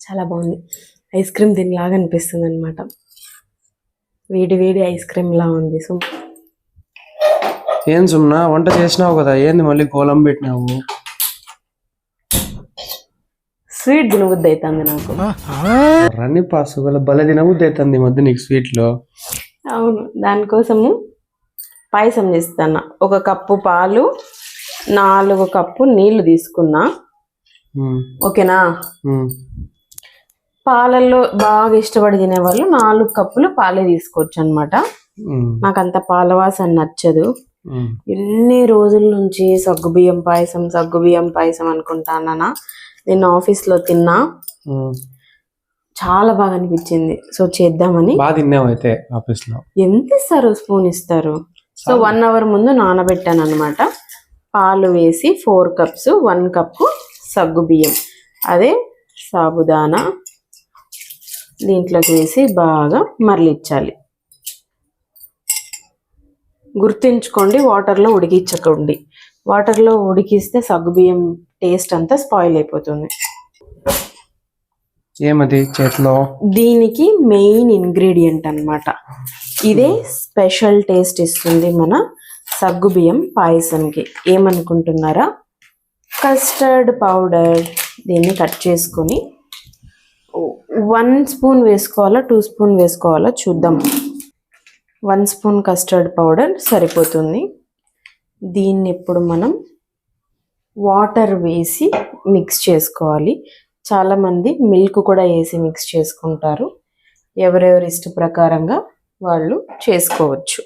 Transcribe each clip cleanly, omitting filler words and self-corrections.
చాలా బాగుంది. Ice cream దీనిలాగా అనిపిస్తుంది అనమాట. వేడి వేడి ఐస్ క్రీమ్ లా ఉంది. ఏం సుమ్నా వంట చేసినావు కదా, ఏంది మళ్ళీ కోలం పెట్టినావు? స్వీట్ తినబుద్ధి అవుతుంది నాకు. రన్ని పాసు భలే తినబుద్ధి అవుతుంది ఈ మధ్య నీకు స్వీట్లో. అవును, దానికోసము పాయసం చేస్తాను. 1 కప్పు పాలు, 4 కప్పు నీళ్లు తీసుకున్నా. ఓకేనా? పాలల్లో బాగా ఇష్టపడి తినేవాళ్ళు 4 కప్పులు పాలే తీసుకోవచ్చు అనమాట. నాకు అంత పాల వాసన నచ్చదు. ఎన్ని రోజుల నుంచి సగ్గుబియ్యం పాయసం అనుకుంటానా. నేను ఆఫీస్లో తిన్నా, చాలా బాగా అనిపించింది. సో చేద్దామని. బాగా తిన్నావు అయితే ఆఫీస్లో. ఎంత ఇస్తారు? స్పూన్ ఇస్తారు. సో 1 అవర్ ముందు నానబెట్టాను అనమాట. పాలు వేసి 4 కప్స్, 1 కప్పు సగ్గుబియ్యం, అదే సాబుదానా దీంట్లోకి వేసి బాగా మరలించాలి. గుర్తుంచుకోండి, వాటర్లో ఉడికించకండి. వాటర్లో ఉడికిస్తే సగ్గుబియ్యం టేస్ట్ అంతా స్పాయిల్ అయిపోతుంది. ఏమది చేతిలో? దీనికి మెయిన్ ఇంగ్రీడియంట్ అన్నమాట. ఇదే స్పెషల్ టేస్ట్ ఇస్తుంది మన సగ్గుబియ్యం పాయసంకి. ఏమనుకుంటున్నారా? Custard powder. దీన్ని కట్ చేసుకొని 1 స్పూన్ వేసుకోవాలా, 2 స్పూన్ వేసుకోవాలా చూద్దాం. 1 స్పూన్ కస్టర్డ్ పౌడర్ సరిపోతుంది. దీన్ని ఇప్పుడు మనం వాటర్ వేసి మిక్స్ చేసుకోవాలి. చాలామంది మిల్క్ కూడా వేసి మిక్స్ చేసుకుంటారు. ఎవరెవరి ఇష్ట ప్రకారంగా వాళ్ళు చేసుకోవచ్చు.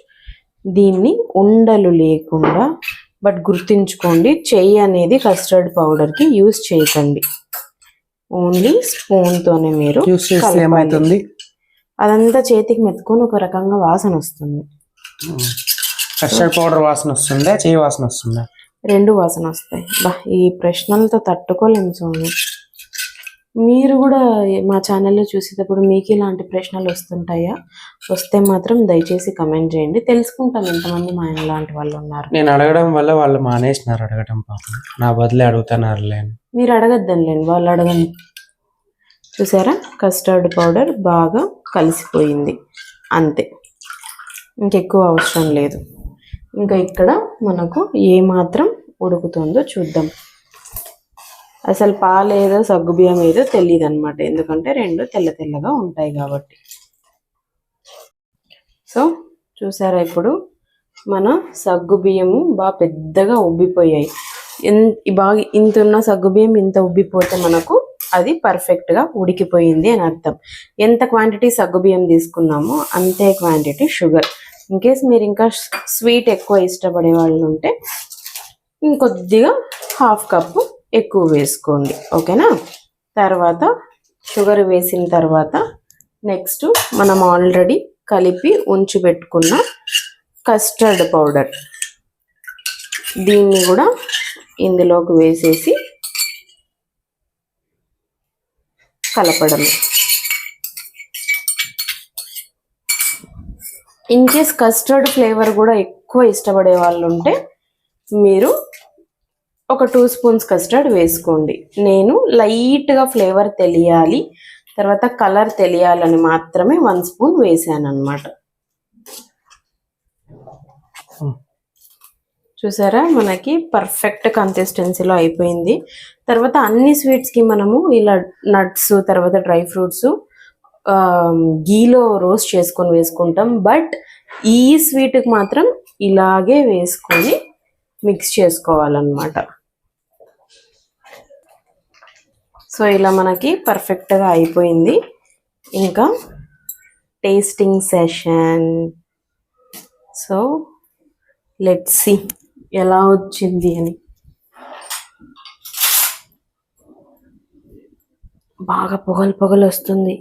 దీన్ని ఉండలు లేకుండా, బట్ గుర్తుంచుకోండి, చెయ్యి అనేది కస్టర్డ్ పౌడర్కి యూజ్ చేయకండి. ఓన్లీ స్పూన్తోనే మీరు ఏమవుతుంది, అదంతా చేతికి మెత్తుకొని ఒక రకంగా వాసన వస్తుంది. కస్టర్డ్ పౌడర్ వాసన వస్తుందా, చెయ్యి వాసన వస్తుందా? 2 వాసన వస్తాయి. ఈ ప్రశ్నలతో తట్టుకోలేము స్వామి. మీరు కూడా మా ఛానల్లో చూసేటప్పుడు మీకు ఇలాంటి ప్రశ్నలు వస్తుంటాయా? వస్తే మాత్రం దయచేసి కమెంట్ చేయండి, తెలుసుకుంటాం ఎంతమంది మా ఇలాంటి వాళ్ళు ఉన్నారు. నేను అడగడం వల్ల వాళ్ళు మానేసినారు అడగడం. పాపం నా బదులే అడుగుతున్నారు. మీరు అడగద్దంలేండి, వాళ్ళు అడగండి. చూసారా, కస్టర్డ్ పౌడర్ బాగా కలిసిపోయింది, అంతే. ఇంకెక్కువ అవసరం లేదు. ఇంకా ఇక్కడ మనకు ఏమాత్రం ఉడుకుతుందో చూద్దాం. అసలు పాలు ఏదో సగ్గుబియ్యం ఏదో తెలియదు అనమాట, ఎందుకంటే 2 తెల్ల తెల్లగా ఉంటాయి కాబట్టి. సో చూసారా, ఇప్పుడు మన సగ్గుబియ్యము బాగా పెద్దగా ఉబ్బిపోయాయి. బాగా ఇంత ఉన్న సగ్గుబియ్యం ఇంత ఉబ్బిపోతే మనకు అది పర్ఫెక్ట్గా ఉడికిపోయింది అని అర్థం. ఎంత క్వాంటిటీ సగ్గుబియ్యం తీసుకున్నామో అంతే క్వాంటిటీ షుగర్. ఇన్ కేస్ మీరు ఇంకా స్వీట్ ఎక్కువ ఇష్టపడే వాళ్ళు ఉంటే ఇంకొద్దిగా 1/2 కప్పు ఎక్కువ వేసుకోండి. ఓకేనా? తర్వాత షుగర్ వేసిన తర్వాత నెక్స్ట్ మనం ఆల్రెడీ కలిపి ఉంచి పెట్టుకున్న కస్టర్డ్ పౌడర్, దీన్ని కూడా ఇందులోకి వేసేసి కలపడమే. ఇన్ కేస్ కస్టర్డ్ ఫ్లేవర్ కూడా ఎక్కువ ఇష్టపడే వాళ్ళు ఉంటే మీరు ఒక 2 స్పూన్స్ కస్టర్డ్ వేసుకోండి. నేను లైట్గా ఫ్లేవర్ తెలియాలి, తర్వాత కలర్ తెలియాలని మాత్రమే 1 స్పూన్ వేసాను అన్నమాట. చూసారా, మనకి పర్ఫెక్ట్ కన్సిస్టెన్సీలో అయిపోయింది. తర్వాత అన్ని స్వీట్స్కి మనము ఇలా నట్స్, తర్వాత డ్రై ఫ్రూట్స్ గీలో రోస్ట్ చేసుకొని వేసుకుంటాం. బట్ ఈ స్వీట్కి మాత్రం ఇలాగే వేసుకొని మిక్స్ చేసుకోవాలన్నమాట. సో ఇలా మనకి పర్ఫెక్ట్గా అయిపోయింది. ఇంకా tasting session. So let's see ఎలా వచ్చింది అని. బాగా పొగలు వస్తుంది.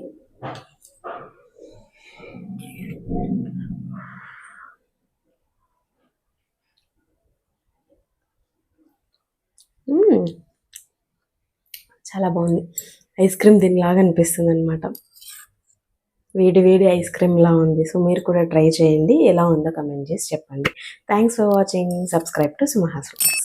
చాలా బాగుంది. ఐస్ క్రీమ్ దీనిలాగా అనిపిస్తుంది అనమాట. వేడి వేడి ఐస్ క్రీమ్ లా ఉంది. సో మీరు కూడా ట్రై చేయండి, ఎలా ఉందో కమెంట్ చేసి చెప్పండి. Thanks for watching. Subscribe to సుమహాస్ వ్లాగ్స్.